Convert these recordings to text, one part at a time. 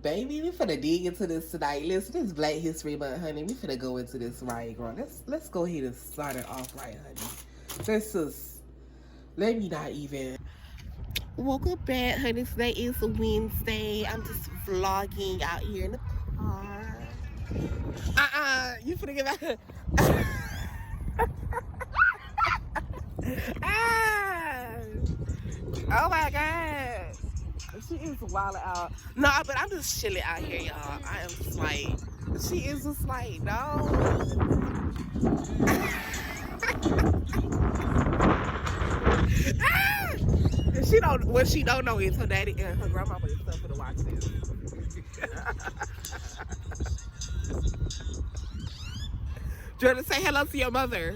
Baby, we finna dig into this tonight. Listen, this is Black History Month, honey. We finna go into this right, girl. Let's go ahead and start it off right, honey. Let me not even. Welcome back, honey. Today is Wednesday. I'm just vlogging out here in the car. You finna get back. Oh my God. She is wild out. No, but I'm just chilling out here, y'all. I am just like, she is just like, no. She don't, what she don't know is her daddy and her grandmama and stuff for to watch this. Do you want to say hello to your mother?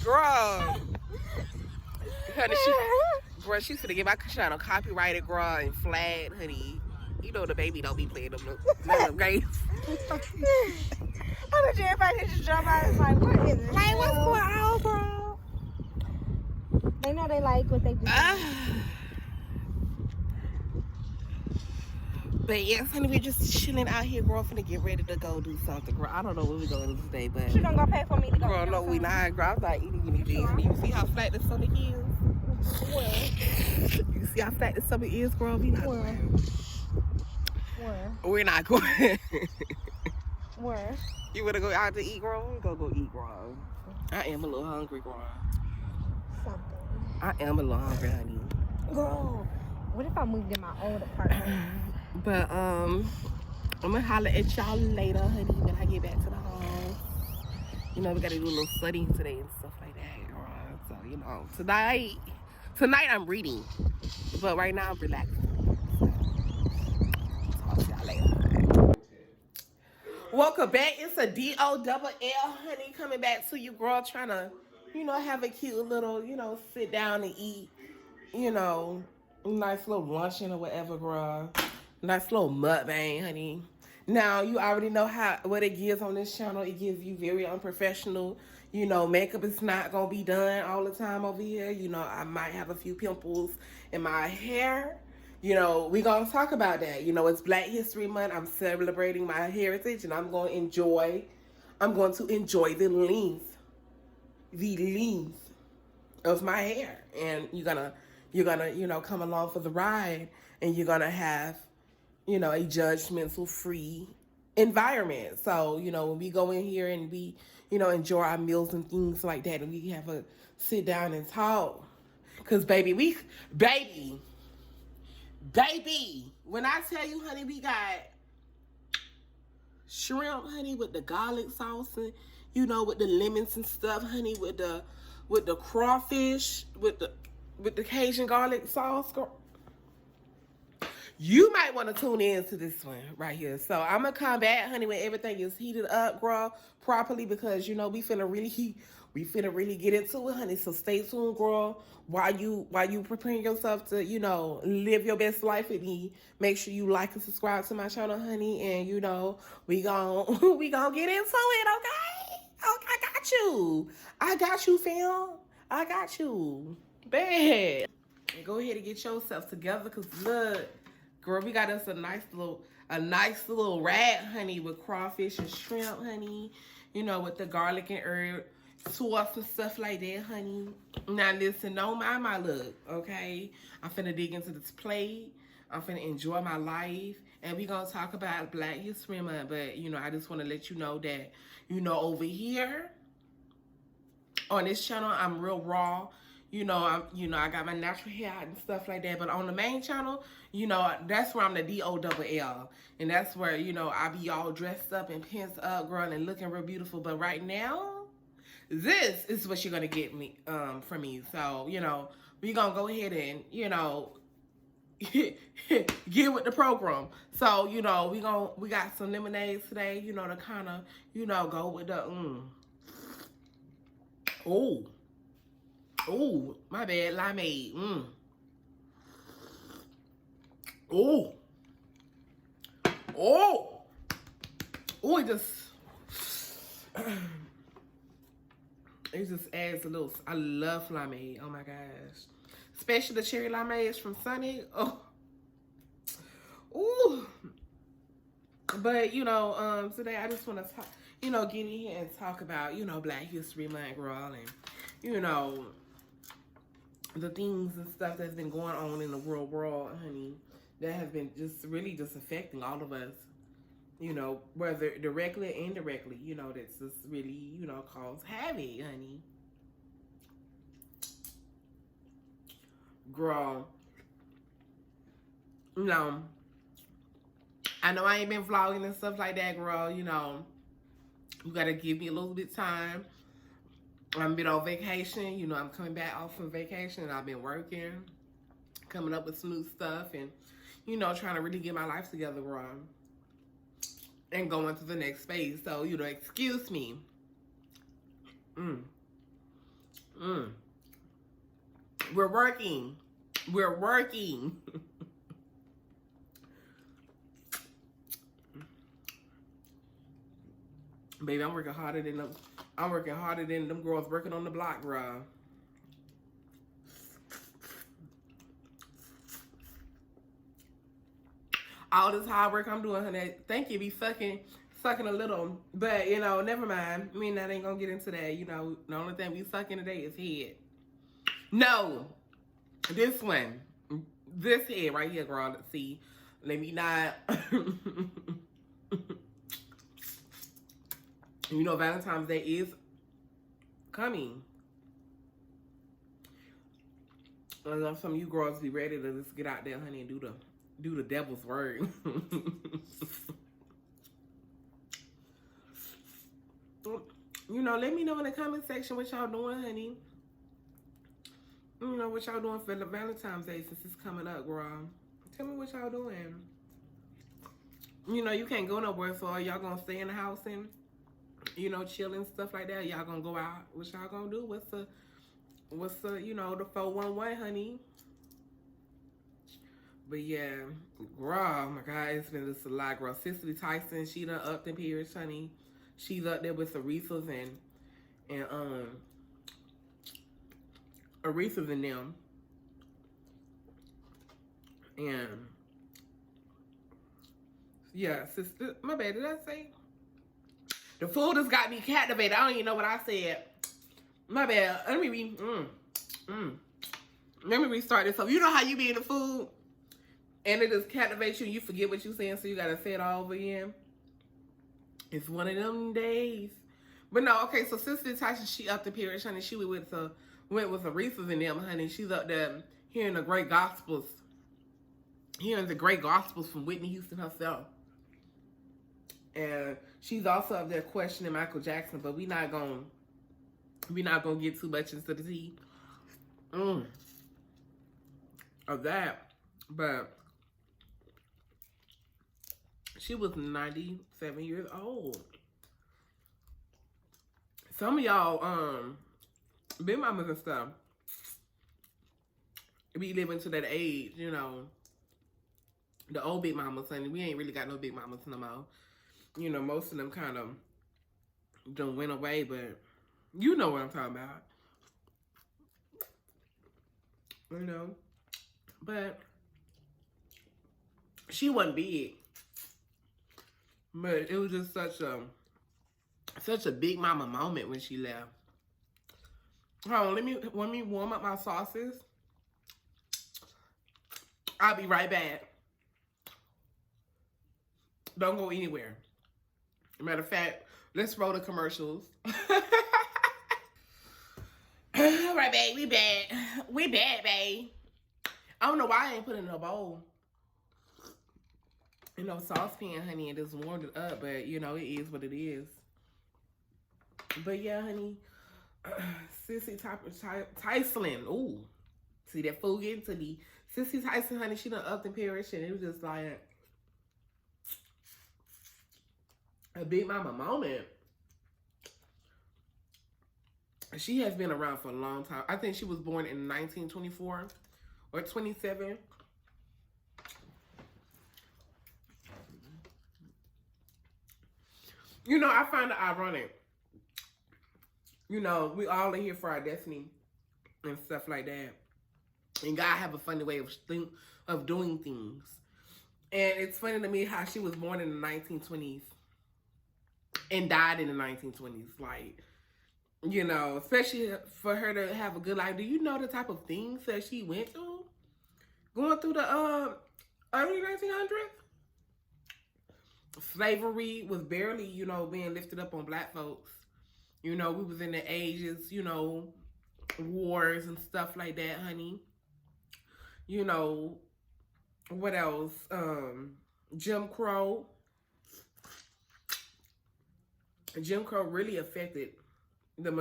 Girl. Honey, she's gonna get my channel copyrighted, girl, and flagged, honey. You know the baby don't be playing them games. I bet you everybody just jump out and is like, what is it? Like, what's going on, bro? They know they like what they do. But yes, honey, we're just chilling out here, girl, finna get ready to go do something, girl. I don't know what we're going to do today, but... She gonna go pay for me to go. Girl, no, we not, girl. I'm not eating anything. Honey. You see how flat the stomach is? Where? You see how flat the stomach is, girl? We not Where? We're not going. Where? You wanna go out to eat, girl? We're gonna go eat, girl. I am a little hungry, girl. Something. I am a little hungry, honey. Girl, what if I moved in my old apartment? But I'm gonna holler at y'all later, honey, when I get back to the house. You know, we gotta do a little studying today and stuff like that, girl. So, you know, tonight I'm reading, but right now I'm relaxing. Talk to y'all later. Welcome back. It's a DOLL, honey, coming back to you, girl, trying to, you know, have a cute little, you know, sit down and eat, you know, nice little luncheon or whatever, girl. Nice little mukbang, honey. Now, you already know what it gives on this channel. It gives you very unprofessional. You know, makeup is not going to be done all the time over here. You know, I might have a few pimples in my hair. You know, we're going to talk about that. You know, it's Black History Month. I'm celebrating my heritage, and I'm going to enjoy the length of my hair. And you're gonna, you know, come along for the ride, and you're going to have, you know, a judgmental-free environment. So, you know, when we go in here and we, you know, enjoy our meals and things like that, and we have a sit down and talk. Because, baby, when I tell you, honey, we got shrimp, honey, with the garlic sauce and, you know, with the lemons and stuff, honey, with the crawfish, with the Cajun garlic sauce, girl. You might want to tune in to this one right here. So I'm gonna come back, honey, when everything is heated up, girl, properly, because you know we finna really get into it, honey. So stay tuned, girl. While you preparing yourself to, you know, live your best life with me, make sure you like and subscribe to my channel, honey. And you know, we gon' get into it, okay? Okay, I got you, fam. I got you. Bad. And go ahead and get yourself together, cause look. Girl, we got us a nice little wrap, honey, with crawfish and shrimp, honey. You know, with the garlic and herb sauce and stuff like that, honey. Now, listen, don't mind my look, okay? I'm finna dig into this plate. I'm finna enjoy my life. And we gonna talk about Black History Month. But, you know, I just want to let you know that, you know, over here on this channel, I'm real raw. You know, I got my natural hair out and stuff like that. But on the main channel, you know, that's where I'm the DOLL. And that's where, you know, I be all dressed up and pants up, girl, and looking real beautiful. But right now, this is what you're going to get me from me. So, you know, we going to go ahead and, you know, get with the program. So, you know, we got some lemonades today, you know, to kind of, you know, go with the, Oh, my bad, limeade. It It just adds a little. I love limeade. Oh my gosh, especially the cherry limeades from Sunny. Oh, ooh. But you know, today I just want to talk. You know, get in here and talk about Black History Month, girl, and the things and stuff that's been going on in the world, honey, that has been just really just affecting all of us. Whether directly or indirectly, that's just really, cause havoc, honey. Girl, I know I ain't been vlogging and stuff like that, girl. You gotta give me a little bit of time. I've been on vacation. I'm coming back off from vacation, and I've been working, coming up with some new stuff, and, trying to really get my life together, girl, and going to the next phase. So, excuse me. We're working. We're working. Baby, I'm working harder than them. I'm working harder than them girls working on the block, bro. All this hard work I'm doing, honey. Think you be sucking a little, but never mind. I mean, that ain't gonna get into that. The only thing we sucking today is head. No, this one, this head right here, girl. Let's see. Let me not. Valentine's Day is coming. I know some of you girls be ready to just get out there, honey, and do the devil's work. Let me know in the comment section what y'all doing, honey. What y'all doing for the Valentine's Day since it's coming up, girl. Tell me what y'all doing. You can't go nowhere, so y'all gonna stay in the house and chilling, stuff like that. Y'all gonna go out. What y'all gonna do? What's the the 411, honey? But yeah, girl, oh my God, it's been just a lot, girl. Cicely Tyson, she done upped in periods, honey. She's up there with Aretha's and Aretha's and them. And yeah, sister, my bad, did I say? The food has got me captivated. I don't even know what I said. My bad. Let me restart this up. You know how you be in the food and it just captivates you and you forget what you're saying, so you gotta say it all over again. It's one of them days. But no, okay, so Sister Tasha, she up the period, honey. She went with Aretha's and them, honey. She's up there hearing the great gospels. Hearing the great gospels from Whitney Houston herself. And she's also up there questioning Michael Jackson, but we're not gonna get too much into the tea of that. But she was 97 years old. Some of y'all, big mamas and stuff, be living to that age, the old big mamas, honey. We ain't really got no big mamas no more. Most of them kind of done went away, but you know what I'm talking about. But she wasn't big. But it was just such a big mama moment when she left. Hold on, let me warm up my sauces. I'll be right back. Don't go anywhere. Matter of fact, let's roll the commercials. All right, babe, we back. We back, babe. I don't know why I ain't put it in a bowl. Saucepan, honey, and just warmed it up, but it is what it is. But yeah, honey, Sissy Tyson, ooh, see that food getting to me. Sissy Tyson, honey, she done upped in Paris, and it was just like a big mama moment. She has been around for a long time. I think she was born in 1924 or 27. I find it ironic You know, we all are here for our destiny and stuff like that. And God have a funny way of doing things. And it's funny to me how she was born in the 1920s and died in the 1920s. Like, you know, especially for her to have a good life. Do you know the type of things that she went through? Going through the early 1900s? Slavery was barely, you know, being lifted up on black folks. You know, we was in the ages, you know, wars and stuff like that, honey. You know, what else? Jim Crow. Jim Crow really affected the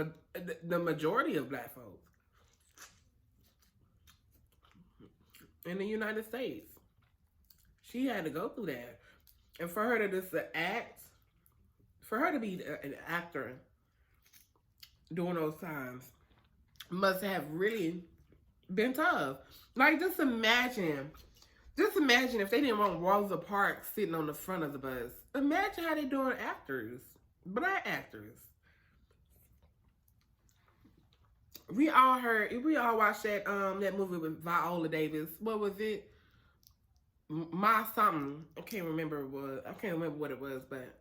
majority of black folks in the United States. She had to go through that. And for her to just act, for her to be an actor during those times must have really been tough. Like, just imagine if they didn't want Rosa Parks sitting on the front of the bus. Imagine how they doing actors, black actors. We all watched that that movie with Viola Davis. What was it? My something. I can't remember what it was, but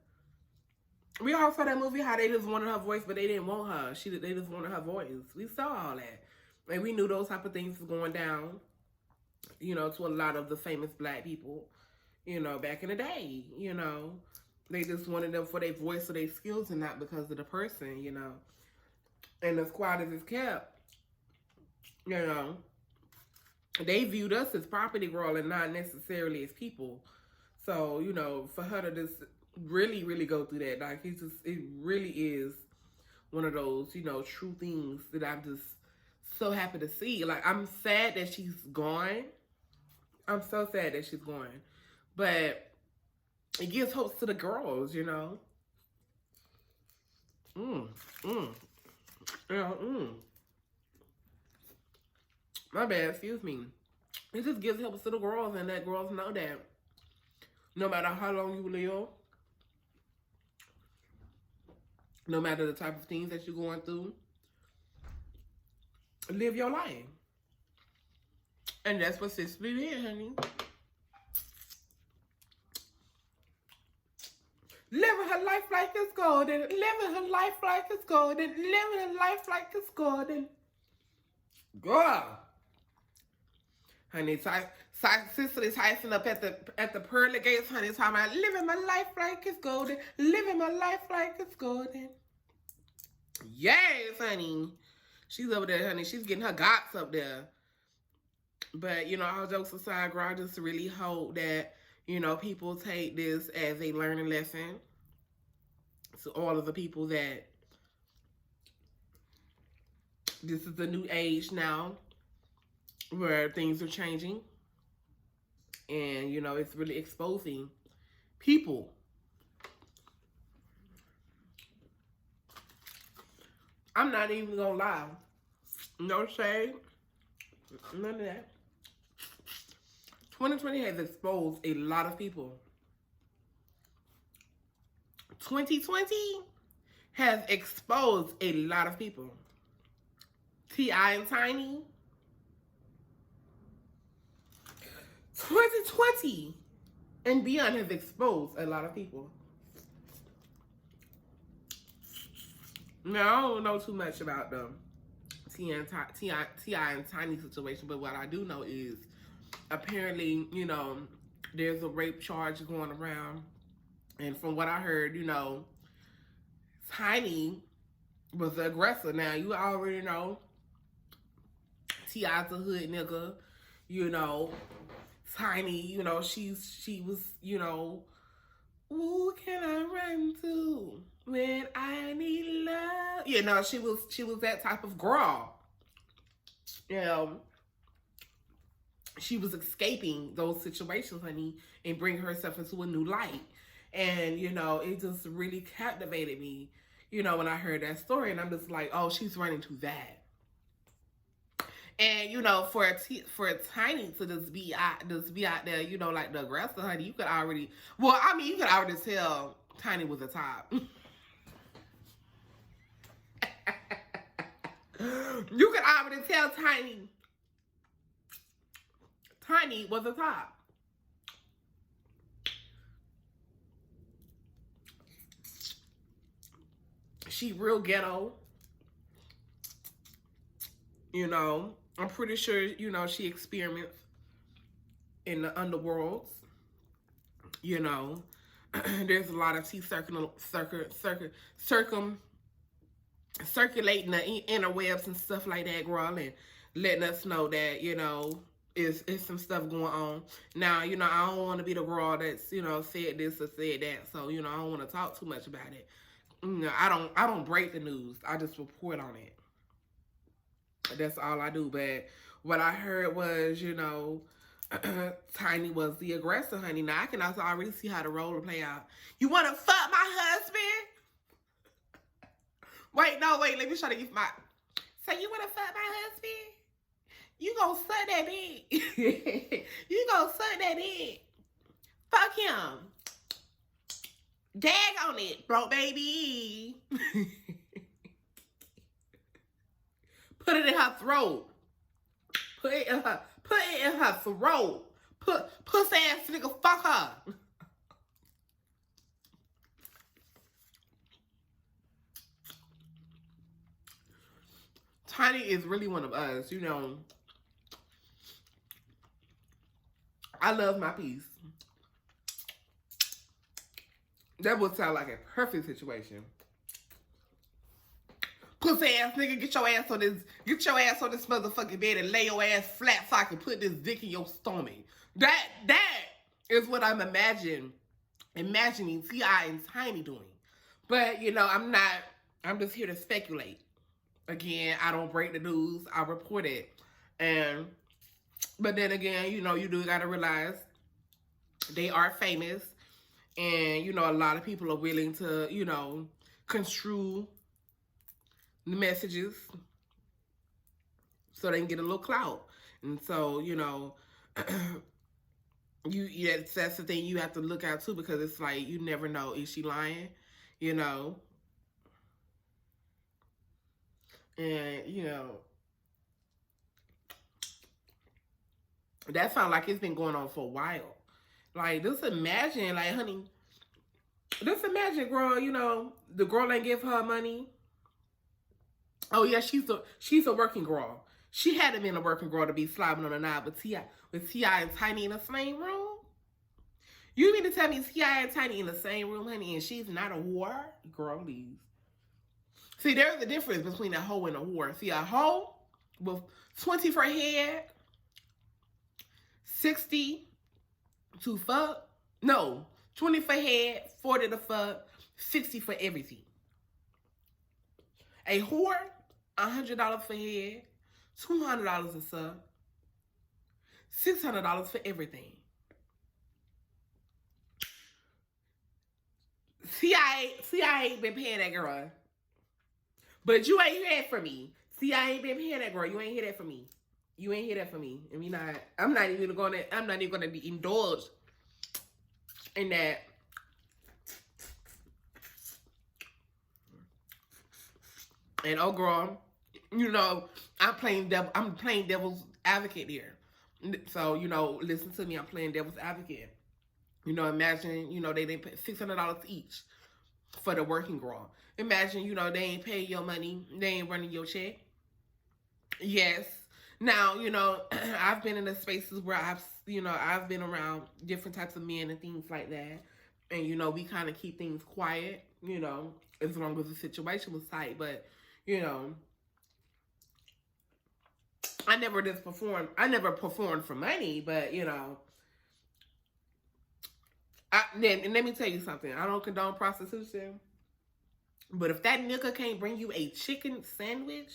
we all saw that movie how they just wanted her voice, but they didn't want her. They just wanted her voice. We saw all that. And we knew those type of things was going down, you know, to a lot of the famous black people, you know, back in the day, you know. They just wanted them for their voice or their skills and not because of the person, you know. And as quiet as it's kept, you know, they viewed us as property, girl, and not necessarily as people. So, you know, for her to just really, really go through that, like, it really is one of those, you know, true things that I'm just so happy to see. Like, I'm sad that she's gone. I'm so sad that she's gone. But it gives hope to the girls, you know. My bad, excuse me. It just gives hope to the girls and let girls know that no matter how long you live, no matter the type of things that you're going through, live your life. And that's what Cicely did, honey. Living her life like it's golden. Living her life like it's golden. Living her life like it's golden. Girl. Honey, Cicely Tyson up at the pearly gates, honey, talking about living my life like it's golden. Living my life like it's golden. Yes, honey. She's over there, honey. She's getting her gots up there. But, you know, all jokes aside, girl, I just really hope that, you know, people take this as a learning lesson. So all of the people that this is the new age now where things are changing. And, you know, it's really exposing people. I'm not even gonna lie. No shade. None of that. 2020 has exposed a lot of people. 2020 has exposed a lot of people. T.I. and Tiny. 2020 and beyond has exposed a lot of people. Now, I don't know too much about the T.I. and Tiny situation, but what I do know is apparently, you know, there's a rape charge going around. And from what I heard, you know, Tiny was the aggressor. Now, you already know T.I.'s a hood nigga, you know. Tiny, you know, she was, you know, who can I run to when I need love? You know, she was that type of girl. You know, she was escaping those situations, honey, and bringing herself into a new light. And, you know, it just really captivated me, you know, when I heard that story. And I'm just like, oh, she's running to that. And, you know, for a Tiny to just be out there, you know, like the aggressor, honey, you could already, well, I mean, you could already tell Tiny was a top. You can already tell Tiny was a top. She real ghetto. You know, I'm pretty sure, you know, she experiments in the underworlds. You know, there's a lot of tea circulating the interwebs and stuff like that, girl, and letting us know that, you know, it's some stuff going on. Now, you know, I don't want to be the girl that's, you know, said this or said that. So, you know, I don't want to talk too much about it. You know, I don't break the news. I just report on it. That's all I do. But what I heard was, you know, Tiny was the aggressor, honey. Now I can also already see how the role will play out. You want to fuck my husband? Wait, let me try to get my... So you want to fuck my husband? You gonna suck that dick. You gonna suck that dick. Fuck him. Dag on it, bro, baby. Put it in her throat. Put it in her throat. Pussy ass nigga, fuck her. Tiny is really one of us, you know. I love my piece. That would sound like a perfect situation. Pussy ass nigga, get your ass on this motherfucking bed and lay your ass flat so I can put this dick in your stomach. That is what I'm imagining T.I. and Tiny doing. But, you know, I'm just here to speculate. Again, I don't break the news, I report it. But then again, you know, you do gotta realize they are famous. And, you know, a lot of people are willing to, you know, construe the messages so they can get a little clout. And so, you know, that's the thing you have to look out too, because it's like, you never know, is she lying? You know? And, you know, that sounds like it's been going on for a while. Like, just imagine, like, honey, just imagine, girl, you know, the girl ain't give her money. Oh, yeah, she's a working girl. She had to be a working girl to be slobbing on the knob with T.I. and Tiny in the same room. You mean to tell me T.I. and Tiny in the same room, honey, and she's not a whore? Girl, please. See, there's a difference between a hoe and a whore. See, a hoe with 20 for head, 60 to fuck. No, 20 for head, 40 to fuck, 60 for everything. A whore, $100 for head, $200 a sub, $600 for everything. I ain't been paying that girl. But you ain't hear that from me. See, I ain't been paying that girl. You ain't hear that from me. You ain't hear that from me. And I'm not even gonna be indulged in that. And oh girl, you know, I'm playing devil's advocate here. So, you know, listen to me, I'm playing devil's advocate. You know, imagine, you know, they pay $600 each for the working girl. Imagine, you know, they ain't paying your money, they ain't running your check. Yes. Now, you know, I've been in the spaces where I've been around different types of men and things like that. And, you know, we kind of keep things quiet, you know, as long as the situation was tight. But, you know, I never performed for money, but, you know, and let me tell you something. I don't condone prostitution. But if that nigga can't bring you a chicken sandwich,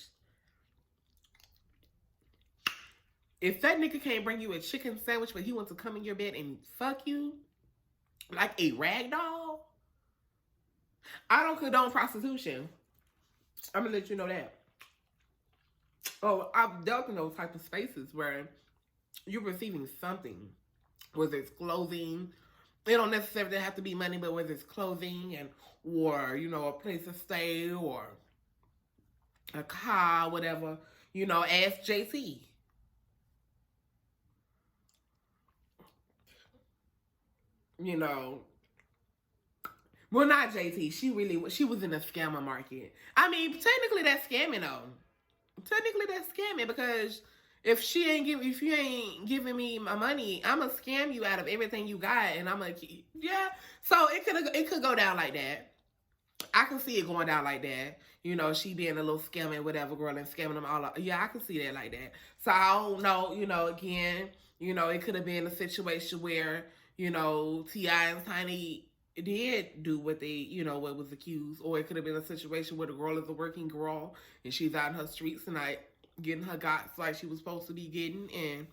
but he wants to come in your bed and fuck you like a rag doll, I don't condone prostitution. I'm gonna let you know that. Oh, I've dealt in those type of spaces where you're receiving something, whether it's clothing. It don't necessarily have to be money, but whether it's clothing or, you know, a place to stay or a car, whatever, you know, ask JT. You know, well, not JT. She was in the scammer market. I mean, technically that's scamming though. Technically that's scamming because if you ain't giving me my money, I'ma scam you out of everything you got, and I'm like, yeah. So it could go down like that. I can see it going down like that. You know, she being a little scamming, whatever, girl, and scamming them all up. Yeah, I can see that like that. So I don't know, you know, again, you know, it could have been a situation where, you know, T.I. and Tiny did do what they, you know, what was accused. Or it could have been a situation where the girl is a working girl and she's out in her streets tonight getting her gots like she was supposed to be getting, and,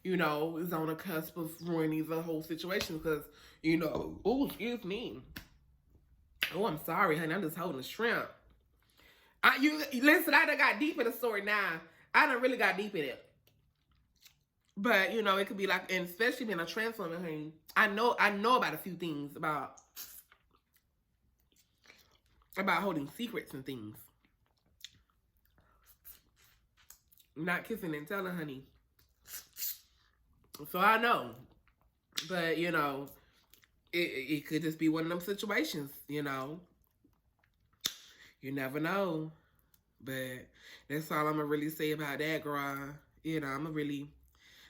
you know, is on the cusp of ruining the whole situation because, you know, oh, excuse me. Oh, I'm sorry, honey. I'm just holding a shrimp. Listen, I done got deep in the story now. I done really got deep in it. But, you know, it could be like, and especially being a trans woman, honey, I know about a few things about holding secrets and things. Not kissing and telling, honey. So I know. But, you know, it could just be one of them situations, you know. You never know. But that's all I'm going to really say about that, girl. You know, I'm going to really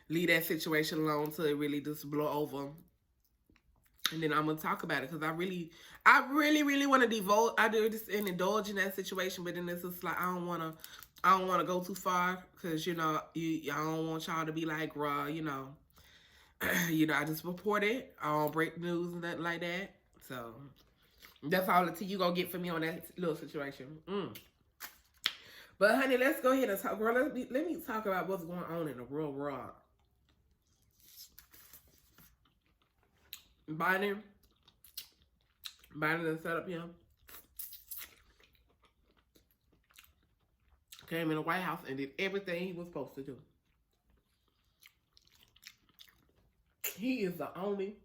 leave that situation alone till it really just blow over. And then I'm going to talk about it because I really want to devote. I do this and indulge in that situation. But then it's just like, I don't want to go too far because, you know, I don't want y'all to be like, girl, you know, I just report it. I don't break the news and nothing like that. So that's all the tea you gonna get from me on that little situation. But honey, let's go ahead and talk. Girl, let me talk about what's going on in the real world. Biden done set up him. Came in the White House and did everything he was supposed to do. He is the only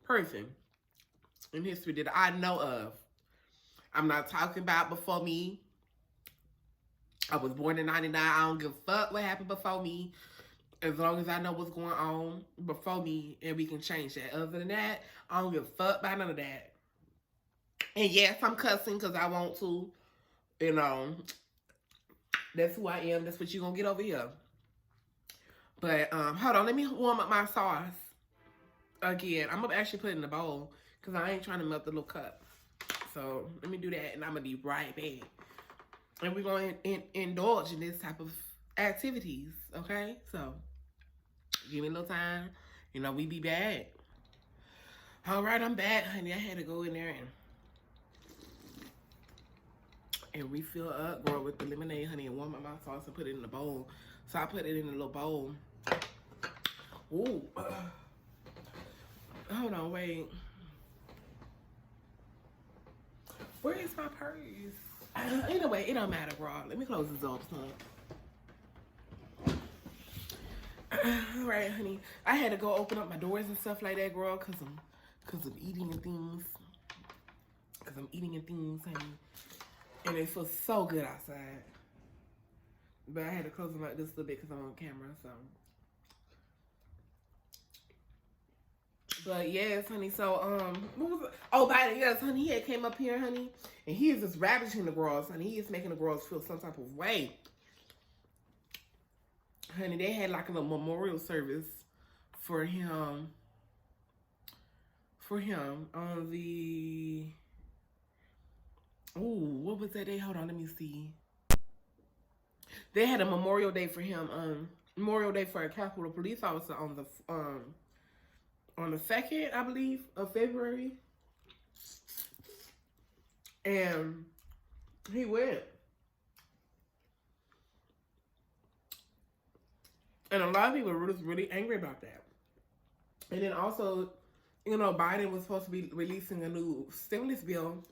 person in history that I know of. I'm not talking about before me. I was born in 99. I don't give a fuck what happened before me. As long as I know what's going on before me and we can change that. Other than that, I don't give a fuck about none of that. And yes, I'm cussing because I want to. You know, that's who I am. That's what you're going to get over here. But, hold on. Let me warm up my sauce. Again, I'm going to actually put it in the bowl because I ain't trying to melt the little cup. So, let me do that and I'm going to be right back. And we're going to indulge in this type of activities, okay? So, give me a little time. You know, we be back. All right, I'm back, honey. I had to go in there and refill up, girl, with the lemonade, honey, and warm up my sauce and put it in the bowl. So, I put it in a little bowl. Ooh. Hold on, wait. Where is my purse? Anyway, it don't matter, girl. Let me close this up, son. All right, honey. I had to go open up my doors and stuff like that, girl, cause I'm eating and things. Cause I'm eating and things, honey. And it feels so good outside. But I had to close them out just a little bit because I'm on camera, so. But yes, honey. So what was it? Oh, Biden, yes, honey. He had came up here, honey, and he is just ravishing the girls, honey. He is making the girls feel some type of way. Honey, they had like a little memorial service for him. On the. Ooh, what was that day? Hold on, let me see. They had a Memorial Day for him. Memorial Day for a Capitol Police officer on the 2nd, I believe, of February. And he went. And a lot of people were really angry about that. And then also, you know, Biden was supposed to be releasing a new stimulus bill.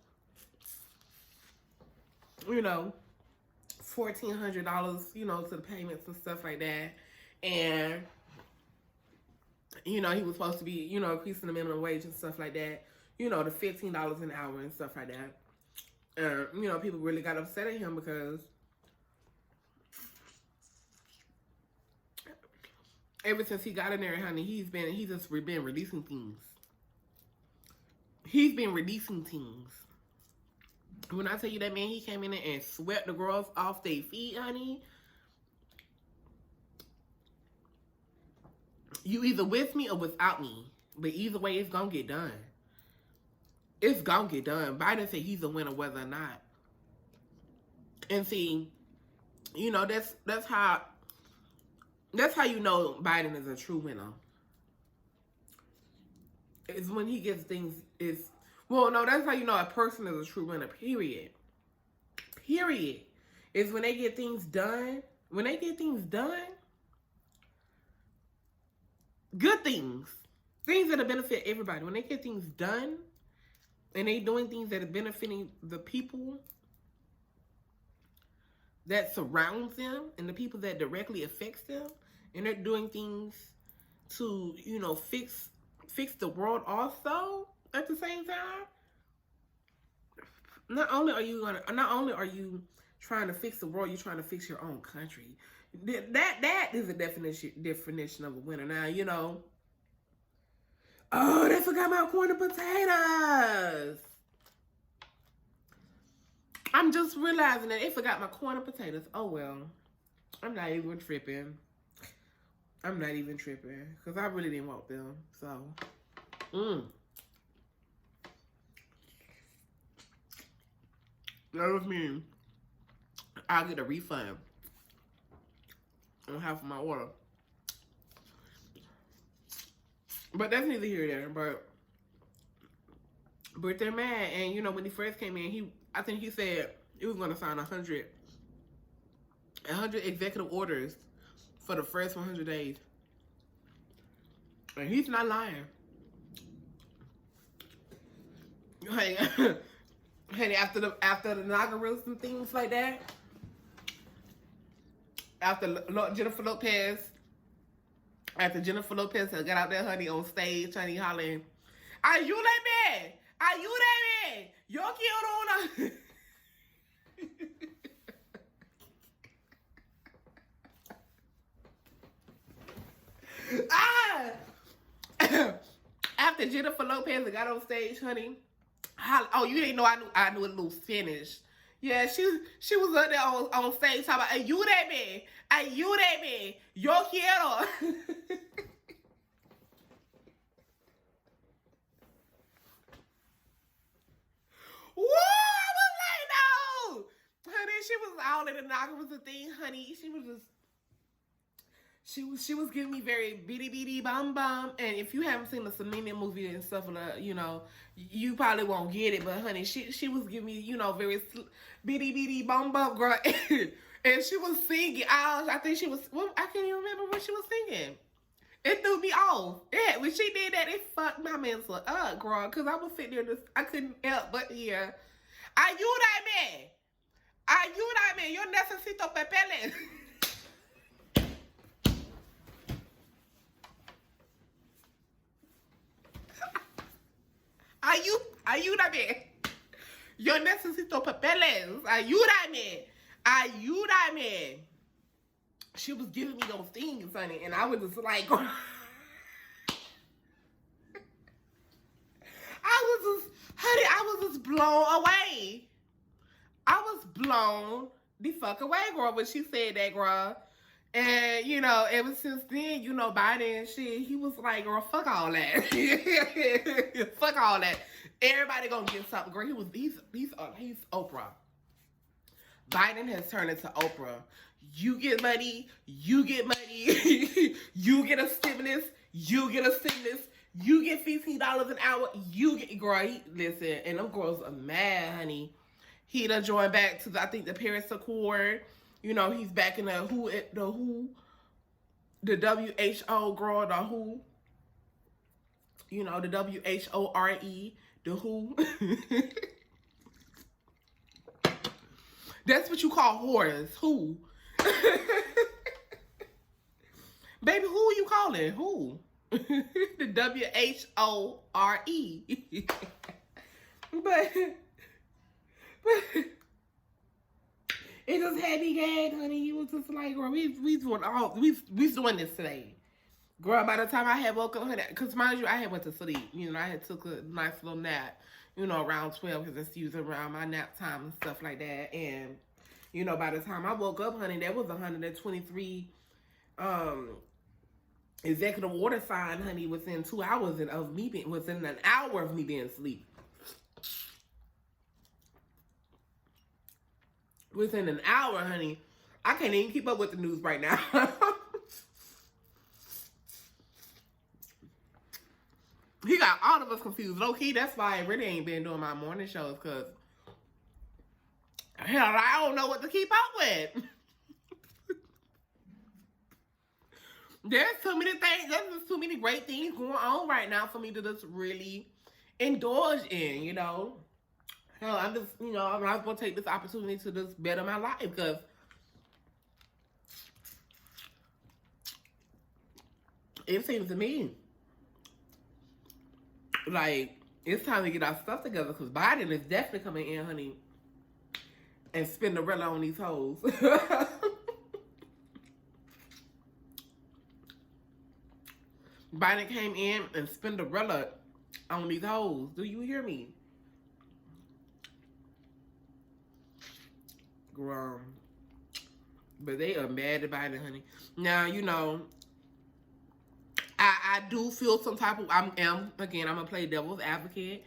You know, $1,400, you know, to the payments and stuff like that. And, you know, he was supposed to be, you know, increasing the minimum wage and stuff like that. You know, to $15 an hour and stuff like that. You know, people really got upset at him because ever since he got in there, honey, he's just been releasing things. He's been releasing things. When I tell you that man, he came in there and swept the girls off their feet, honey. You either with me or without me. But either way, it's gonna get done. It's gonna get done. Biden said he's a winner whether or not. And see, you know, that's how you know Biden is a true winner. It's when he gets things, well, no, that's how you know a person is a true winner, period. Period. Is when they get things done. When they get things done, good things. Things that benefit everybody. When they get things done, and they doing things that are benefiting the people that surrounds them and the people that directly affects them, and they're doing things to, you know, fix the world also at the same time. Not only are you trying to fix the world, you're trying to fix your own country. That is a definition of a winner. Now, you know, oh, they forgot my corn and potatoes. I'm just realizing that they forgot my corn and potatoes. Oh, well. I'm not even tripping. I'm not even tripping. Because I really didn't want them. So, that was mean. I'll get a refund on half of my order. But that's neither here nor there. But they're mad. And, you know, when he first came in, I think he said he was going to sign 100 executive orders for the first 100 days. And he's not lying. Hey, honey, after the inaugurals and things like that, after Jennifer Lopez got out there, honey, on stage, honey, hollering, "Are you that man? Are you that man? Yo quiero una." After Jennifer Lopez got on stage, honey, oh, you didn't know I knew a little Spanish. Yeah, she was up there on stage talking about, "Are you that man? Are you that man? Yo quiero." Woo! I was like, no! Honey, she was all in the inaugurals and thing, honey. She was giving me very bitty bitty bum bum. And if you haven't seen the Selena movie and stuff, you know, you probably won't get it. But honey, she was giving me, you know, very bitty bitty bum bum, girl. And she was singing. I think she was, well, I can't even remember what she was singing. It threw me off. Yeah, when she did that, it fucked my mental up, girl. Because I was sitting there, I couldn't help but hear, "Are you that man? Are you that man? Yo necesito papeles." Are you that man? Yo necesito papeles. Are you that man? Are you that man? She was giving me those things, honey, and I was just like, I was just blown away. I was blown the fuck away, girl, when she said that, girl. And, you know, ever since then, you know, Biden and shit, he was like, girl, fuck all that. Fuck all that. Everybody gonna get something, girl. He's Oprah. Biden has turned into Oprah. You get money, you get money, you get a stimulus, you get $15 an hour, you get, girl, listen, and them girls are mad, honey. He done joined back to, I think, the Paris Accord. You know, he's back in the WHO, girl, the WHO. You know, the WHORE, the WHO. That's what you call whores. Who? Baby, who you calling? Who? The WHORE. It just had me gagged, honey. He was just like, girl, we doing this today. Girl, by the time I had woke up, honey, because mind you, I had went to sleep. You know, I had took a nice little nap, you know, around 12, because it's usually around my nap time and stuff like that. And, you know, by the time I woke up, honey, there was 123 executive order signed, honey, within 2 hours of me being, within an hour of me being asleep. Within an hour, honey. I can't even keep up with the news right now. He got all of us confused. Low key, that's why I really ain't been doing my morning shows, because hell, I don't know what to keep up with. There's too many things, there's just too many great things going on right now for me to just really indulge in, you know. Hell, I'm just, you know, I'm not going to take this opportunity to just better my life, because it seems to me like it's time to get our stuff together, because Biden is definitely coming in, honey, and spin the rella on these hoes. Biden came in and spin the rella on these hoes. Do you hear me? Girl. But they are mad about it, honey. Now, you know, I do feel some type of, again, I'm going to play devil's advocate.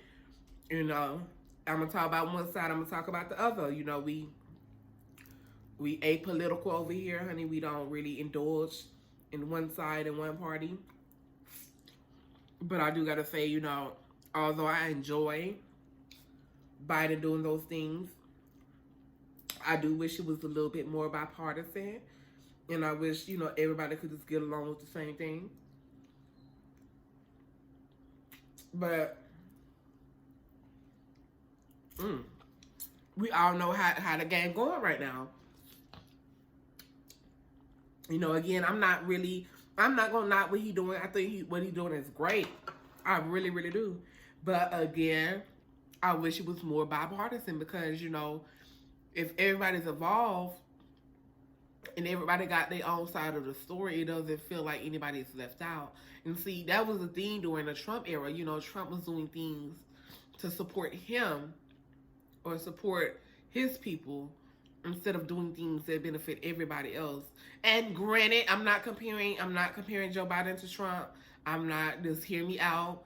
You know, I'm going to talk about one side, I'm going to talk about the other. You know, we apolitical over here, honey. We don't really indulge in one side and one party. But I do got to say, you know, although I enjoy Biden doing those things, I do wish it was a little bit more bipartisan. And I wish, you know, everybody could just get along with the same thing. But we all know how the game going right now. You know, again, I'm not going to knock what he doing. I think what he doing is great. I really, really do. But again, I wish it was more bipartisan, because, you know, if everybody's involved and everybody got their own side of the story, it doesn't feel like anybody's left out. And see, that was the thing during the Trump era. You know, Trump was doing things to support him or support his people instead of doing things that benefit everybody else. And granted, I'm not comparing Joe Biden to Trump. I'm not, just hear me out.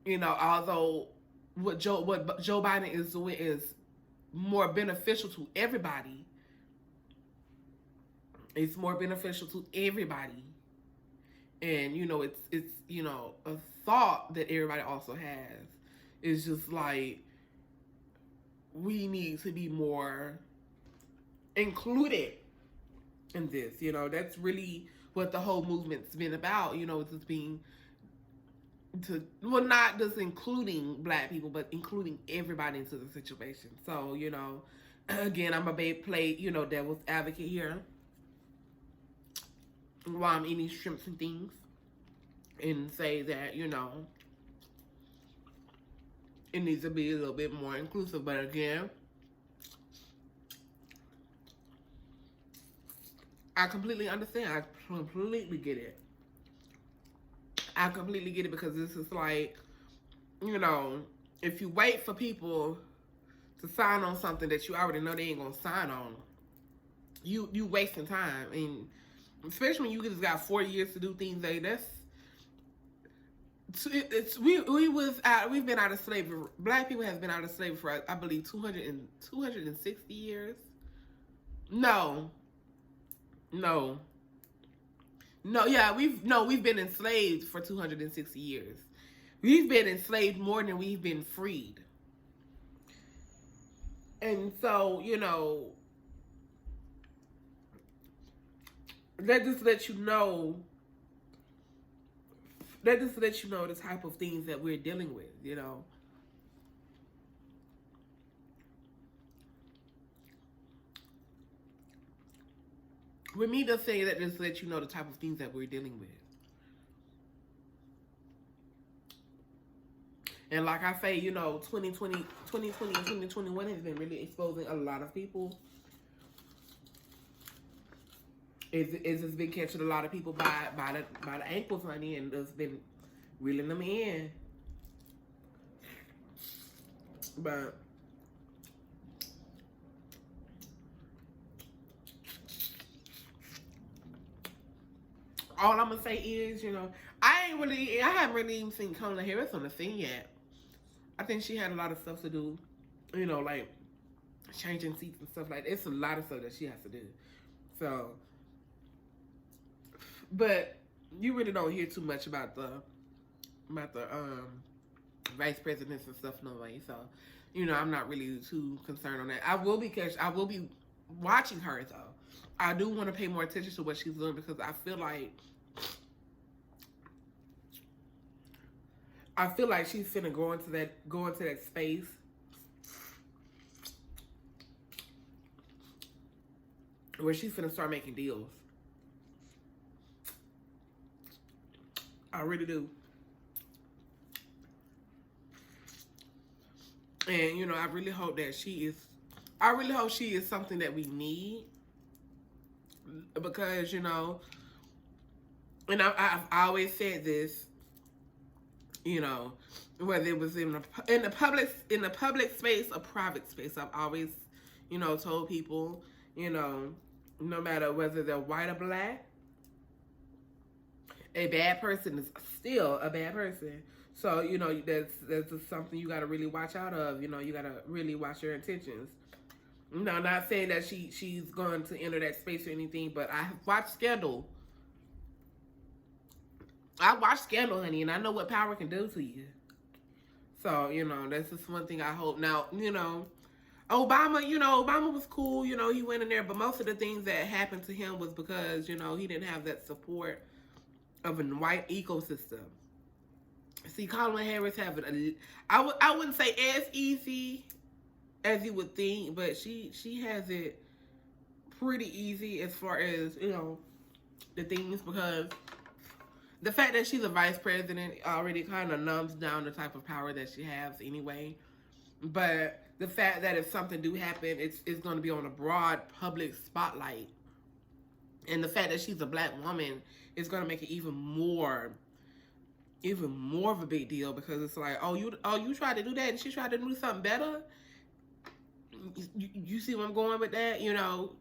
You know, although what Joe Biden is doing is more beneficial to everybody. It's more beneficial to everybody. And, you know, it's you know, a thought that everybody also has. It's just like, we need to be more included in this. You know, that's really what the whole movement's been about. You know, it's just being well, not just including black people, but including everybody into the situation. So, you know, again, I'm a play, you know, devil's advocate here while I'm eating shrimps and things, and say that, you know, it needs to be a little bit more inclusive. But again, I completely understand. I completely get it. I completely get it, because this is like, you know, if you wait for people to sign on something that you already know they ain't gonna sign on, you wasting time. And especially when you just got 4 years to do things like this. We've been out of slavery. Black people have been out of slavery for, I believe, 260 years. No, yeah, we've been enslaved for 260 years. We've been enslaved more than we've been freed. And so, you know, that just lets you know the type of things that we're dealing with, you know. With me just saying that, just let you know the type of things that we're dealing with. And like I say, you know, 2020 and 2021 has been really exposing a lot of people. It's just been catching a lot of people by the ankles, honey, and it's been reeling them in. But all I'm gonna say is, you know, I haven't really even seen Kamala Harris on the scene yet. I think she had a lot of stuff to do, you know, like changing seats and stuff like that. It's a lot of stuff that she has to do. So, but you really don't hear too much about the vice presidents and stuff, no way. So, you know, I'm not really too concerned on that. I will be watching her though. I do want to pay more attention to what she's doing because I feel like she's finna go into that space where she's finna start making deals. I really do. And, you know, I really hope she is something that we need. Because, you know, and I've always said this, you know, whether it was in the public space or private space, I've always, you know, told people, you know, no matter whether they're white or black, a bad person is still a bad person. So, you know, that's just something you got to really watch out of. You know, you got to really watch your intentions. No, not saying that she's going to enter that space or anything, but I watched Scandal. I watched Scandal, honey, and I know what power can do to you. So, you know, that's just one thing I hope. Now, you know, Obama was cool. You know, he went in there, but most of the things that happened to him was because, you know, he didn't have that support of a white ecosystem. See, Kamala Harris having I wouldn't say as easy as you would think, but she has it pretty easy as far as, you know, the things, because the fact that she's a vice president already kind of numbs down the type of power that she has anyway. But the fact that if something do happen, it's going to be on a broad public spotlight. And the fact that she's a black woman is going to make it even more of a big deal, because it's like, you tried to do that and she tried to do something better. You see where I'm going with that, you know?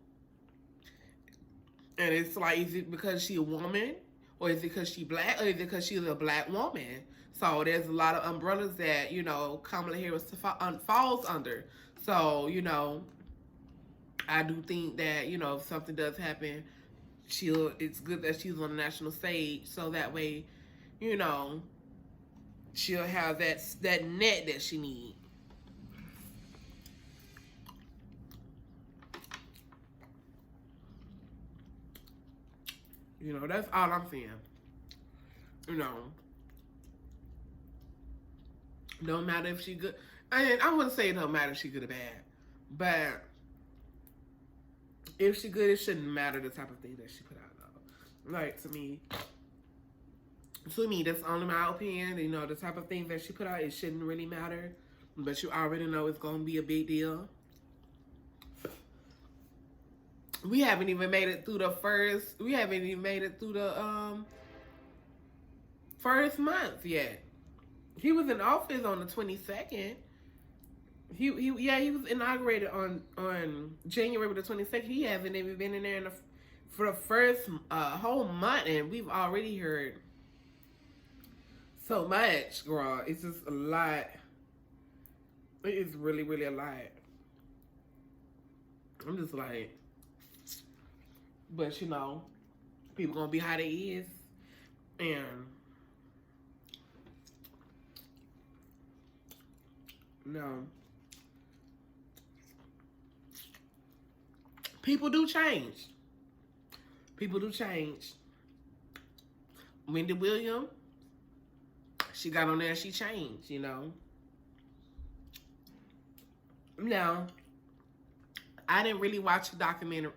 And it's like, is it because she a woman, or is it because she black, or is it because she's a black woman? So there's a lot of umbrellas that, you know, Kamala Harris falls under. So, you know, I do think that, you know, if something does happen, it's good that she's on the national stage, so that way, you know, she'll have that net that she needs. You know, that's all I'm saying. You know, no matter if she good. And I wouldn't say it don't matter if she good or bad, but if she good, it shouldn't matter the type of thing that she put out, though. Like, to me, that's only my opinion. You know, the type of things that she put out, it shouldn't really matter. But you already know it's going to be a big deal. We haven't even made it through the first month yet. He was in office on the 22nd. He was inaugurated on January the 22nd. He hasn't even been in there for the first whole month, and we've already heard so much, girl. It's just a lot. It is really, really a lot. I'm just like, but you know, people gonna be how they is, and no, people do change. People do change. Wendy Williams, she got on there and she changed, you know. Now, I didn't really watch the documentary,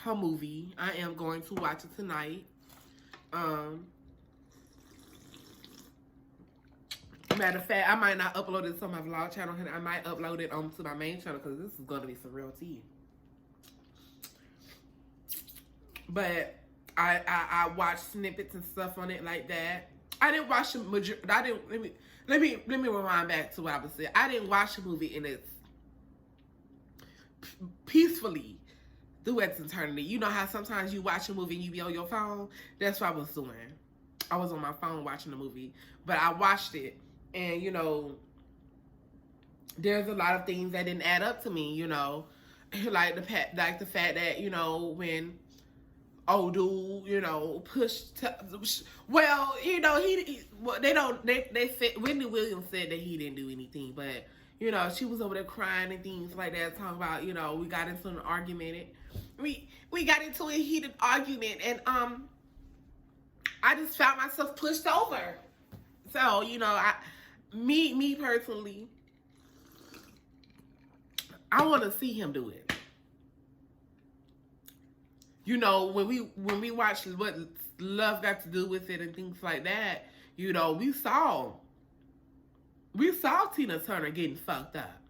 her movie. I am going to watch it tonight. Matter of fact, I might not upload this on my vlog channel. I might upload it onto my main channel because this is going to be some real tea. But I watched snippets and stuff on it like that. I didn't watch the majority. I didn't. Let me rewind back to what I was saying. I didn't watch the movie in its peacefully through its eternity. You know how sometimes you watch a movie and you be on your phone? That's what I was doing. I was on my phone watching the movie. But I watched it. And, you know, there's a lot of things that didn't add up to me, you know. Like the fact that, you know, when old dude, you know, well, you know, they said, Wendy Williams said that he didn't do anything, but, you know, she was over there crying and things like that, talking about, you know, we got into an argument, we got into a heated argument, and, I just found myself pushed over. So, you know, me personally, I want to see him do it. You know, when we watched what love got to do with it and things like that, you know, we saw Tina Turner getting fucked up.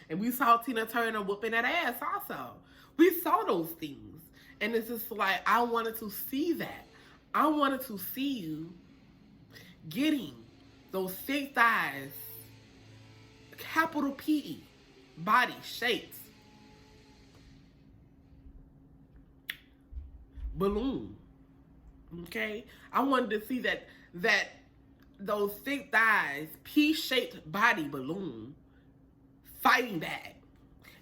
And we saw Tina Turner whooping that ass also. We saw those things. And it's just like, I wanted to see that. I wanted to see you getting those thick thighs, capital P, body shapes, balloon. Okay? I wanted to see that those thick thighs, P-shaped body balloon fighting back.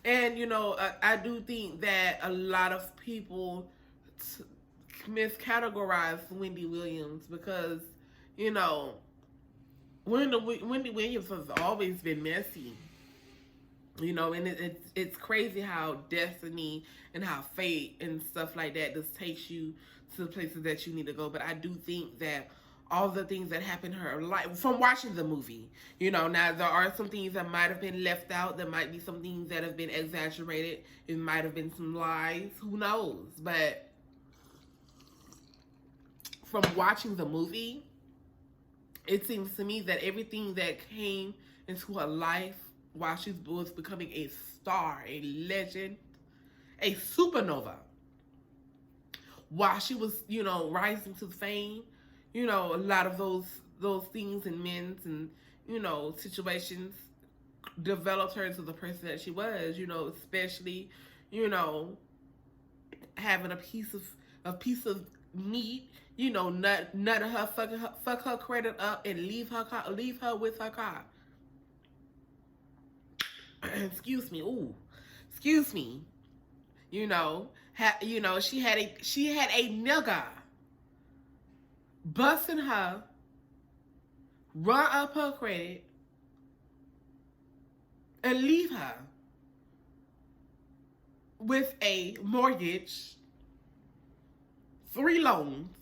And, you know, I do think that a lot of people miscategorize Wendy Williams because, you know, Wendy Williams has always been messy. You know, and it's crazy how destiny and how fate and stuff like that just takes you to the places that you need to go. But I do think that all the things that happened in her life, from watching the movie, you know, now there are some things that might have been left out. There might be some things that have been exaggerated. It might have been some lies. Who knows? But from watching the movie, it seems to me that everything that came into her life while she was becoming a star, a legend, a supernova, while she was, you know, rising to fame, you know, a lot of those things and men's and, you know, situations developed her into the person that she was, you know, especially, you know, having a piece of meat, you know, nut her, fuck her credit up and leave her with her car. Excuse me. Ooh, excuse me. You know, she had a nigga busting her, run up her credit, and leave her with a mortgage, 3 loans,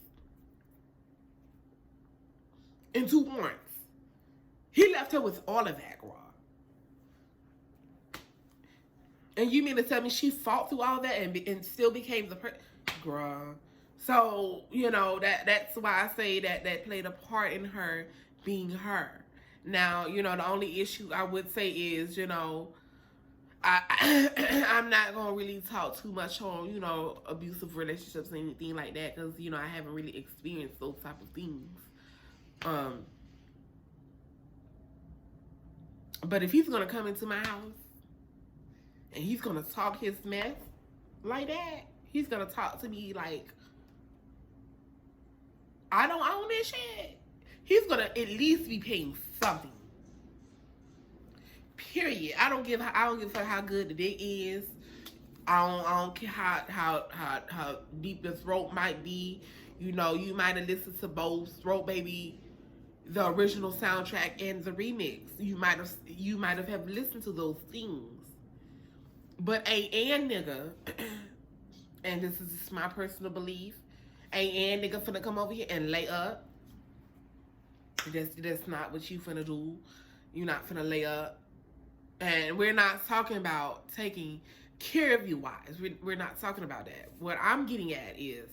and 2 warrants. He left her with all of that, girl. And you mean to tell me she fought through all that and still became the person? Girl. So, you know, that's why I say that played a part in her being her. Now, you know, the only issue I would say is, you know, I'm not going to really talk too much on, you know, abusive relationships or anything like that because, you know, I haven't really experienced those type of things. But if he's going to come into my house, and he's going to talk his mess like that, he's going to talk to me like, I don't own this shit. He's going to at least be paying something. Period. I don't give a fuck how good the dick is. I don't care how deep this throat might be. You know, you might have listened to both Throat Baby, the original soundtrack, and the remix. You might have listened to those things. But a nigga, and this is just my personal belief, a nigga finna come over here and lay up. That's not what you finna do. You're not finna lay up. And we're not talking about taking care of you wise. We're not talking about that. What I'm getting at is,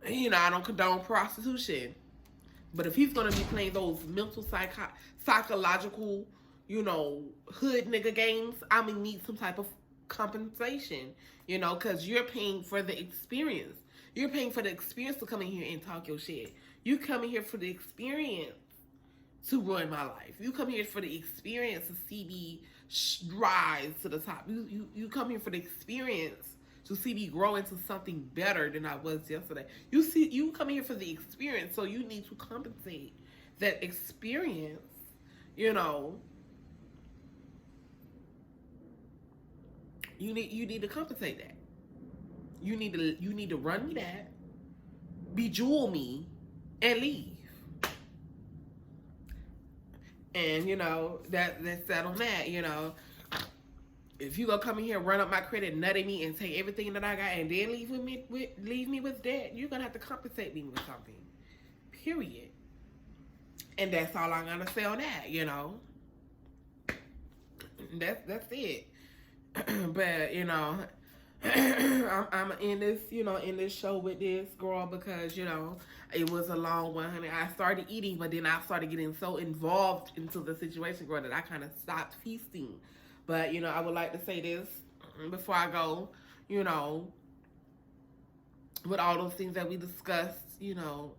you know, I don't condone prostitution. But if he's gonna be playing those mental psychological, you know, hood nigga games, I'm gonna need some type of compensation, you know, because you're paying for the experience. You're paying for the experience to come in here and talk your shit. You come in here for the experience to ruin my life. You come here for the experience to see me rise to the top. You come here for the experience to see me grow into something better than I was yesterday. You come here for the experience, so you need to compensate that experience, you know. You need to compensate that. You need to run me that, bejewel me, and leave. And you know, that's that on that, you know. If you gonna come in here, run up my credit, nut at me, and take everything that I got, and then leave me with debt, you're gonna have to compensate me with something. Period. And that's all I'm gonna say on that, you know. That's it. But you know, I'm in this, you know, in this show with this girl because, you know, it was a long one, honey. I started eating, but then I started getting so involved into the situation, girl, that I kind of stopped feasting. But, you know, I would like to say this before I go, you know, with all those things that we discussed, you know,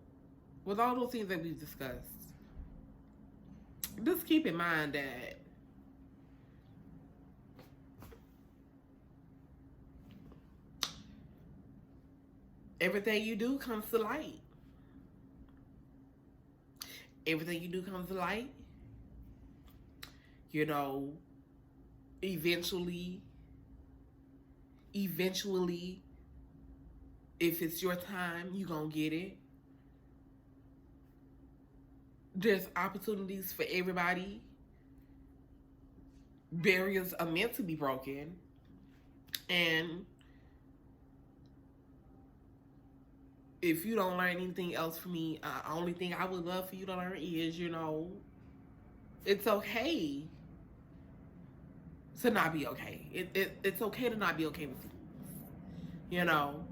with all those things that we've discussed, just keep in mind that everything you do comes to light. Everything you do comes to light. You know, eventually, if it's your time, you're going to get it. There's opportunities for everybody. Barriers are meant to be broken. And if you don't learn anything else from me, only thing I would love for you to learn is, you know, it's okay to not be okay. It's okay to not be okay with things. You know,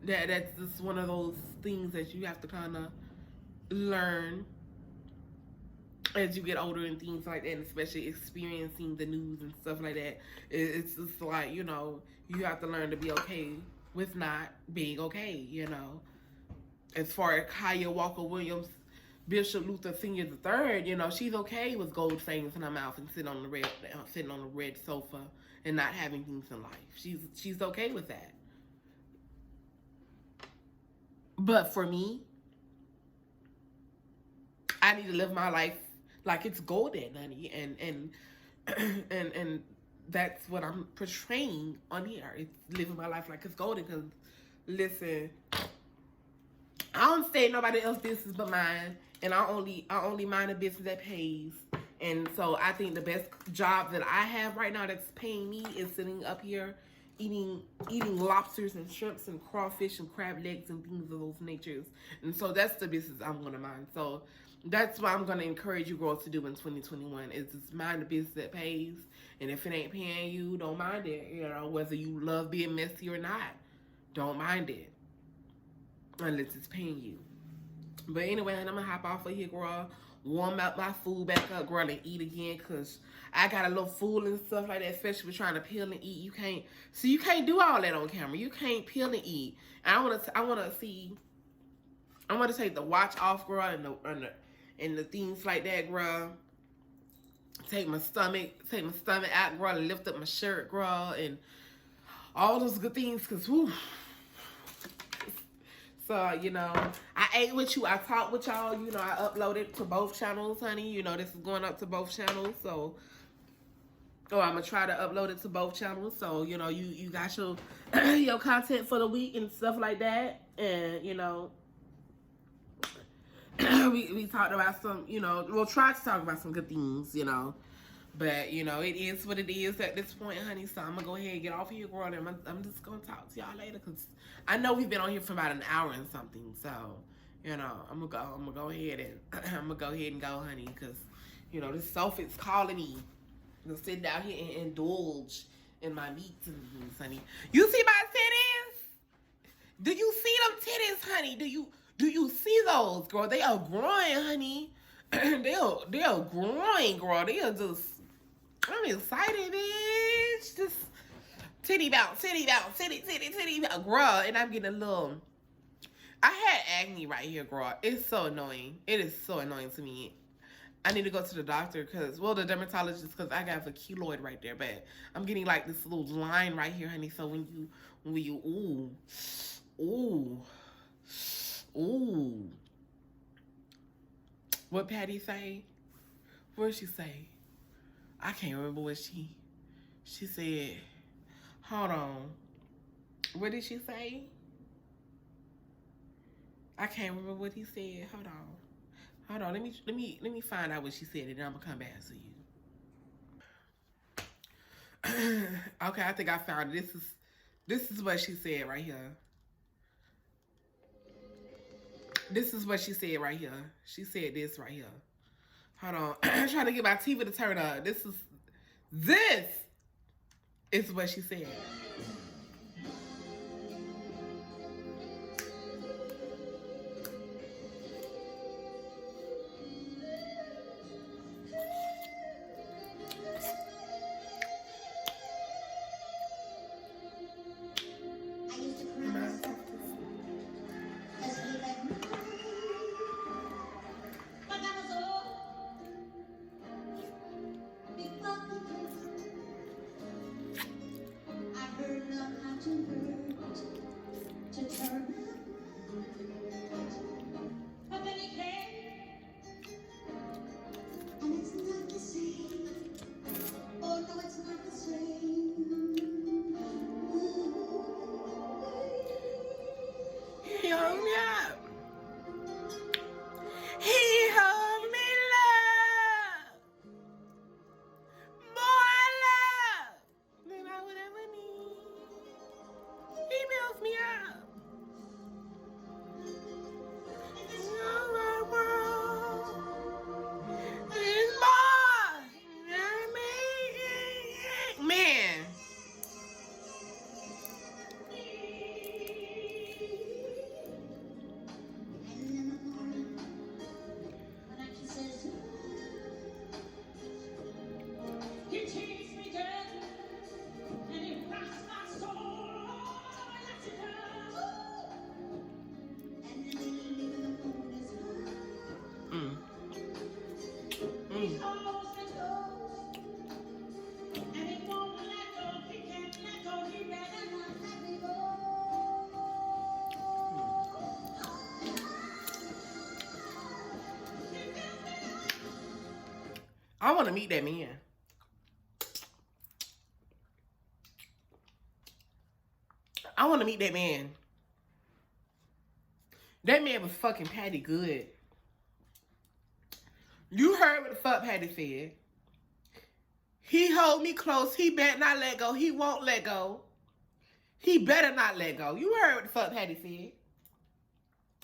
that's just one of those things that you have to kind of learn as you get older and things like that, and especially experiencing the news and stuff like that. It's just like, you know, you have to learn to be okay with not being okay, you know. As far as Kaya Walker Williams, Bishop Luther Sr. III, you know, she's okay with gold things in her mouth and sitting on the red sofa and not having things in life. She's okay with that. But for me, I need to live my life like it's golden, honey, and that's what I'm portraying on here. It's living my life like it's golden. Because, listen, I don't say nobody else's business but mine, and I only mind a business that pays. And so I think the best job that I have right now that's paying me is sitting up here eating lobsters and shrimps and crawfish and crab legs and things of those natures. And so that's the business I'm gonna mind. So that's what I'm gonna encourage you girls to do in 2021, is just mind the business that pays. And if it ain't paying you, don't mind it. You know, whether you love being messy or not, don't mind it unless it's paying you. But anyway, I'm gonna hop off of here, girl. Warm up my food back up, girl, and eat again, because I got a little food and stuff like that, especially with trying to peel and eat. You can't do all that on camera. You can't peel and eat. And I wanna take the watch off, girl, and the things like that, girl. Take my stomach out, girl, and lift up my shirt, girl, and all those good things, because whoo. So, you know, I ate with you, I talked with y'all, you know, I uploaded to both channels, honey. You know, this is going up to both channels, so, I'm going to try to upload it to both channels. So, you know, you got your, your content for the week and stuff like that. And, you know, we talked about some, you know, we'll try to talk about some good things, you know. But, you know, it is what it is at this point, honey. So I'm going to go ahead and get off here, girl. And I'm just going to talk to y'all later. Because I know we've been on here for about an hour and something. So, you know, I'm going to go ahead and go, honey. Because, you know, this sofa is calling me to sit down here and indulge in my meats and things, honey. You see my titties? Do you see them titties, honey? Do you Do you see those, girl? They are growing, honey. They're growing, girl. They are just. I'm excited, bitch. Just titty bounce, titty bounce, titty bounce, girl. And I'm getting a little. I had acne right here, girl. It's so annoying. It is so annoying to me. I need to go to the doctor because, well, the dermatologist, because I got a keloid right there. But I'm getting like this little line right here, honey. So when you, ooh. What Patty say? What did she say? I can't remember what she said. Hold on. What did she say? I can't remember what he said. Hold on. Let me find out what she said, and then I'm gonna come back to you. Okay, I think I found it. This is what she said right here. This is what she said right here. She said this right here. Hold on. I'm trying to get my TV to turn up. This is what she said. He hung me up. He hung me love. More love than I would ever need. He builds me up. Man. I want to meet that man. I want to meet that man. That man was fucking Patty good. You heard what the fuck Patty said. He hold me close. He better not let go. He won't let go. He better not let go. You heard what the fuck Patty said.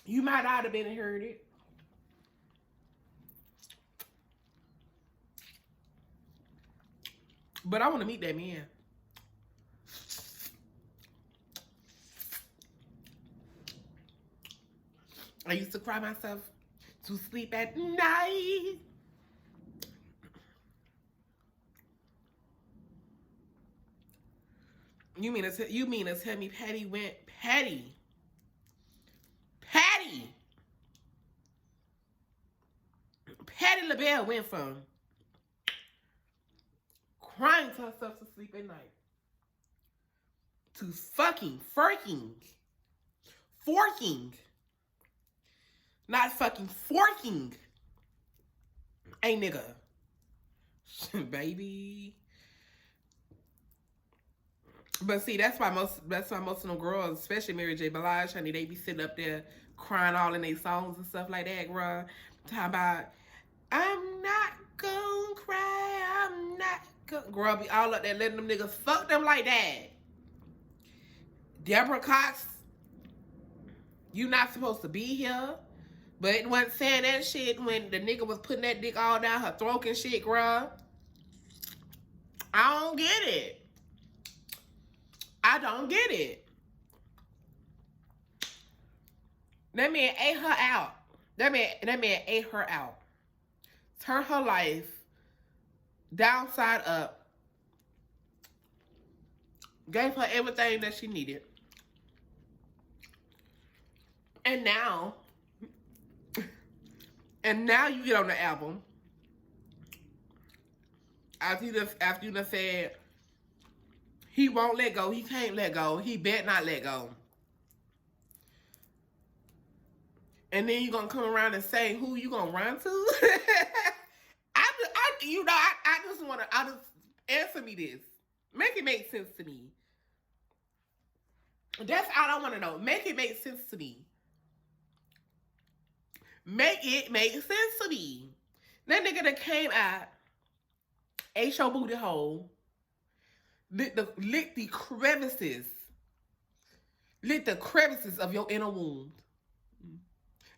You might not have been and heard it. But I want to meet that man. I used to cry myself to sleep at night. You mean to tell me Patty went Patty LaBelle went from crying to herself to sleep at night to fucking forking, not fucking forking a nigga. Baby. But see, that's why most of them girls, especially Mary J. Blige, honey, they be sitting up there crying all in their songs and stuff like that, girl. Talking about, I'm not gonna cry, I'm not gonna... Girl, be all up there letting them niggas fuck them like that. Deborah Cox, you not supposed to be here. But it wasn't saying that shit when the nigga was putting that dick all down her throat and shit, girl. I don't get it. I don't get it. That man ate her out. That man ate her out. Turned her life downside up. Gave her everything that she needed. And now you get on the album. After you done said he won't let go, he can't let go, he bet not let go. And then you gonna come around and say who you gonna run to? I just wanna answer me this. Make it make sense to me. That's all I wanna know. Make it make sense to me. Make it make sense to me. That nigga that came out, ate your booty hole, lick the crevices of your inner wound.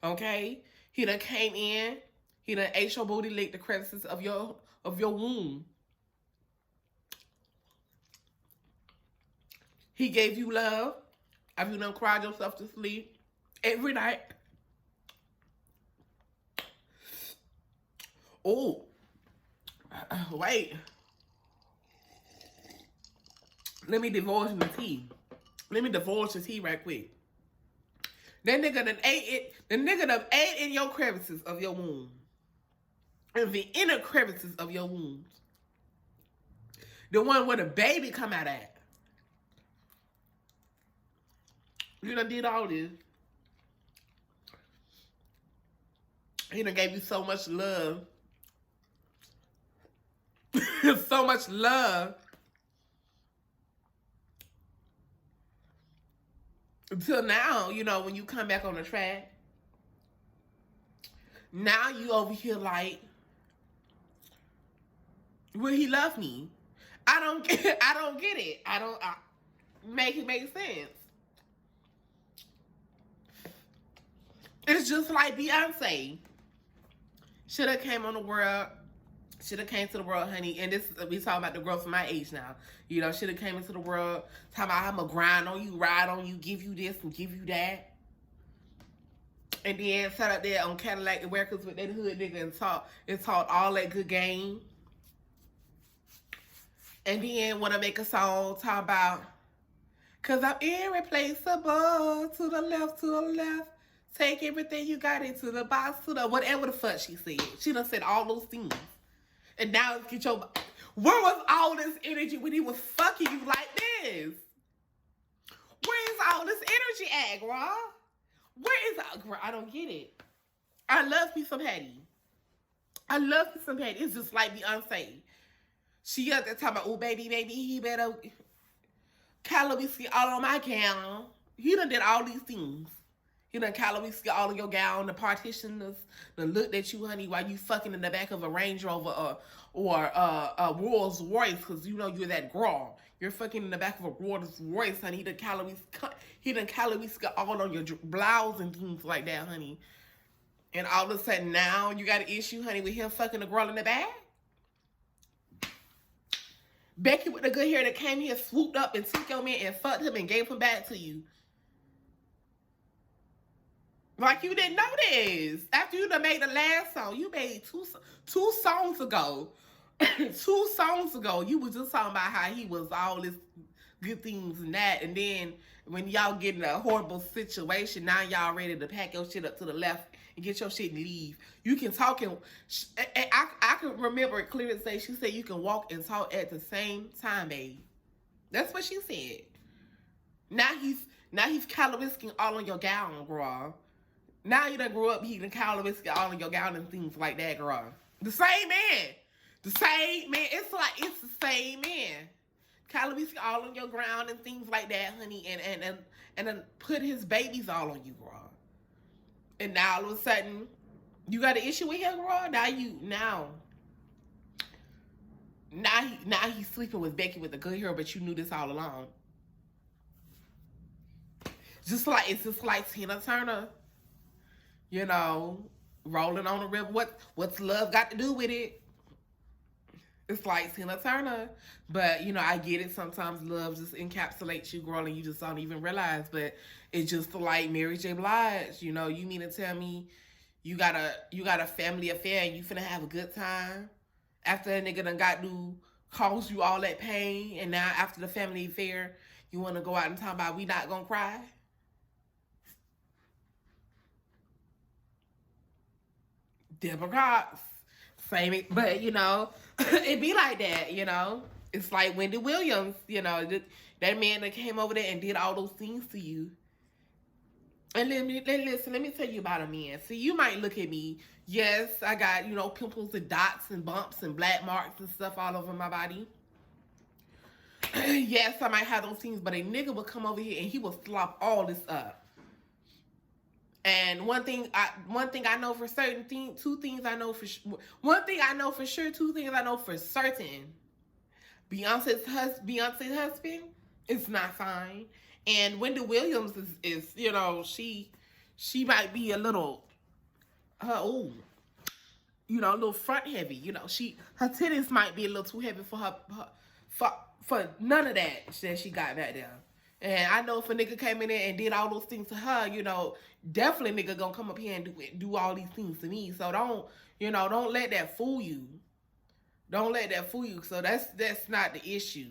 Okay? He done came in, he done ate your booty, licked the crevices of your womb. He gave you love. Have you done cried yourself to sleep every night? Oh, wait. Let me divulge the tea. Let me divulge the tea right quick. That nigga done ate it. The nigga done ate in your crevices of your womb. In the inner crevices of your wombs. The one where the baby come out at. You done did all this. He done gave you so much love. So much love. Until now, you know, when you come back on the track, now you over here like, will he love me? I don't get it. Make it make sense. It's just like Beyonce. Should have came on the world. Should have came to the world, honey. And this, we talking about the girls from my age now. You know, should have came into the world. Talking about I'm going to grind on you, ride on you, give you this and give you that. And then sat up there on Cadillac and Records with that hood nigga and taught all that good game. And then want to make a song talk about, cause I'm irreplaceable, to the left. Take everything you got into the box, to the whatever the fuck she said. She done said all those things. And now get your, where was all this energy when he was fucking you like this? Where is all this energy at, girl? Where is that, girl? I don't get it. I love me some Hattie. I love me some Hattie. It's just like Beyonce. She up there talking about, oh, baby, he better calorie ski all on my gown. He done did all these things. He done calorie ski all on your gown, the partitioners, the look at you, honey, while you fucking in the back of a Range Rover or a Rolls Royce, because you know you're that girl. You're fucking in the back of a Rolls Royce, honey. He done calorie ski all on your blouse and things like that, honey. And all of a sudden now you got an issue, honey, with him fucking the girl in the back? Becky with the good hair that came here, swooped up and took your man and fucked him and gave him back to you. Like you didn't know this. After you done made the last song, you made two songs ago. 2 songs ago, you was just talking about how he was all this good things and that. And then when y'all get in a horrible situation, now y'all ready to pack your shit up to the left and get your shit and leave. You can talk and I can remember it clearly. Say she said you can walk and talk at the same time, babe. That's what she said. Now he's calorie-sking all on your gown, girl. Now you done grew up, he done calorie-sking all on your gown and things like that, girl. The same man. The same man. It's the same man. Calorie-sking all on your ground and things like that, honey, and then put his babies all on you, girl. And now all of a sudden, you got an issue with him, girl. Now he's sleeping with Becky with the good hair, but you knew this all along. It's just like Tina Turner, you know, rolling on the river. What's love got to do with it? It's like Tina Turner. But, you know, I get it. Sometimes love just encapsulates you, girl, and you just don't even realize. But it's just like Mary J. Blige. You know, you mean to tell me you got a family affair and you finna have a good time after a nigga done got to cause you all that pain, and now after the family affair, you want to go out and talk about we not gonna cry? Deborah Cox, same, but you know, it be like that, you know. It's like Wendy Williams, you know, that man that came over there and did all those things to you. And listen, let me tell you about a man. See, you might look at me. Yes, I got, you know, pimples and dots and bumps and black marks and stuff all over my body. Yes, I might have those things, but a nigga would come over here and he would slop all this up. And one thing I know for certain, two things I know for sure. One thing I know for sure, two things I know for certain. Beyonce's husband is not fine, and Wendy Williams is you know, she might be a little you know, a little front heavy. You know, her titties might be a little too heavy for her for none of that she got back there. And I know if a nigga came in there and did all those things to her, you know, definitely nigga gonna come up here and do all these things to me. So don't let that fool you. Don't let that fool you. So that's not the issue.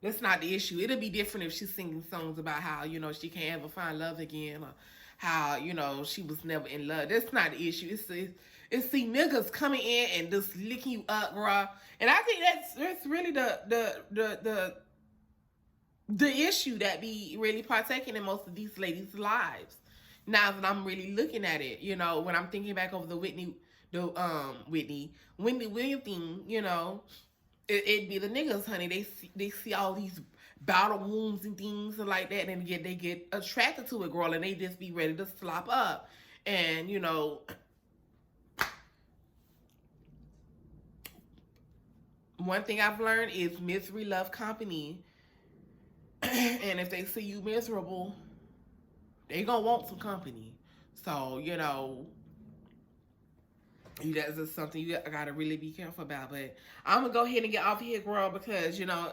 That's not the issue. It'll be different if she's singing songs about how, you know, she can't ever find love again, or how, you know, she was never in love. That's not the issue. It's the niggas coming in and just licking you up, bro. And I think that's really the issue that be really partaking in most of these ladies' lives. Now that I'm really looking at it, you know, when I'm thinking back over the Wendy Williams thing, you know, it'd be the niggas, honey. They see all these battle wounds and things and like that, and they get attracted to it, girl, and they just be ready to slop up. And you know, one thing I've learned is misery love company. And if they see you miserable, they gonna want some company. So, you know, that's just something you gotta really be careful about. But I'm gonna go ahead and get off here, girl, because, you know,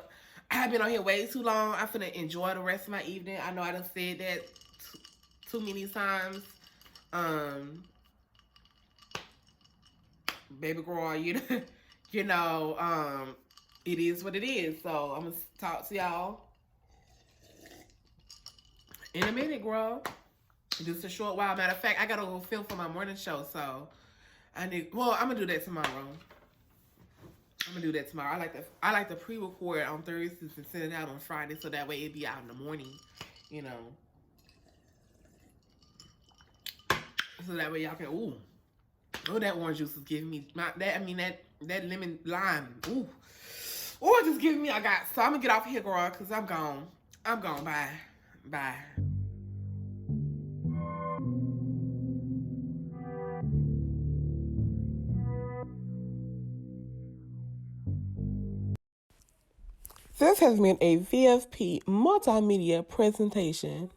I've been on here way too long. I'm finna enjoy the rest of my evening. I know I done said that too many times. Baby girl, you know, it is what it is. So I'm gonna talk to y'all in a minute, girl. Just a short while. Matter of fact, I gotta go film for my morning show, so I'm gonna do that tomorrow. I like to pre-record on Thursdays and send it out on Friday, so that way it'd be out in the morning, you know. So that way y'all can, that orange juice is giving me that lemon lime. It's just giving me. So I'm gonna get off here, girl, cause I'm gone. Bye. This has been a VFP multimedia presentation.